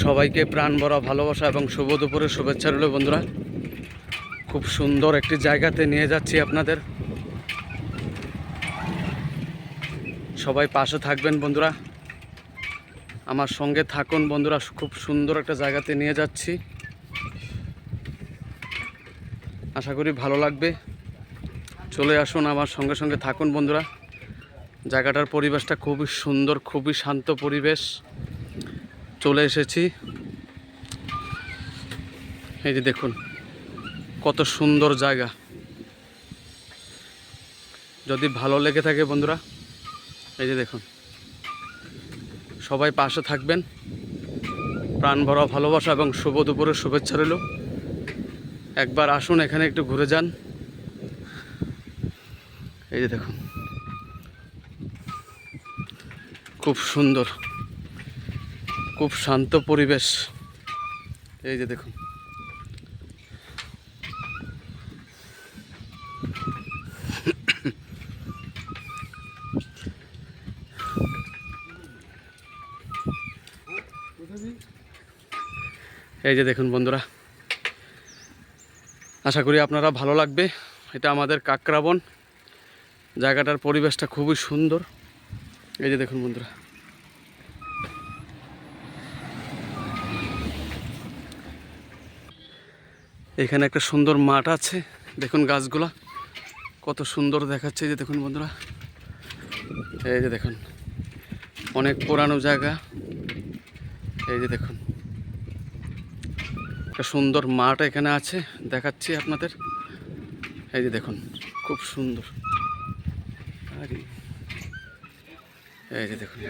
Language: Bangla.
সবাইকে প্রাণ ভরা ভালোবাসা এবং শুভ দুপুরের শুভেচ্ছা রইল বন্ধুরা। খুব সুন্দর একটি জায়গাতে নিয়ে যাচ্ছি আপনাদের। সবাই পাশে থাকবেন বন্ধুরা, আমার সঙ্গে থাকুন বন্ধুরা। খুব সুন্দর একটা জায়গাতে নিয়ে যাচ্ছি, আশা করি ভালো লাগবে। চলে আসুন, আমার সঙ্গে সঙ্গে থাকুন বন্ধুরা। জায়গাটার পরিবেশটা খুবই সুন্দর, খুবই শান্ত পরিবেশ। চলে এসেছি, এই যে দেখুন কত সুন্দর জায়গা। যদি ভালো লেগে থাকে বন্ধুরা, এই যে দেখুন, সবাই পাশে থাকবেন। প্রাণ ভরা ভালোবাসা এবং শুভ দুপুরের শুভেচ্ছা রইল। একবার আসুন, এখানে একটু ঘুরে যান। এই যে দেখুন, খুব সুন্দর, খুব শান্ত পরিবেশ। এই যে দেখুন, এই যে দেখুন বন্ধুরা, আশা করি আপনারা ভালো লাগবে। এটা আমাদের কাকরাবন, জায়গাটার পরিবেশটা খুবই সুন্দর। এই যে দেখুন বন্ধুরা, এখানে একটা সুন্দর মাঠ আছে। দেখুন গাছগুলা কত সুন্দর দেখাচ্ছে। এই যে দেখুন বন্ধুরা, এই যে দেখুন অনেক পুরানো জায়গা। এই যে দেখুন একটা সুন্দর মাঠ এখানে আছে, দেখাচ্ছি আপনাদের। এই যে দেখুন খুব সুন্দর। এই যে দেখুন,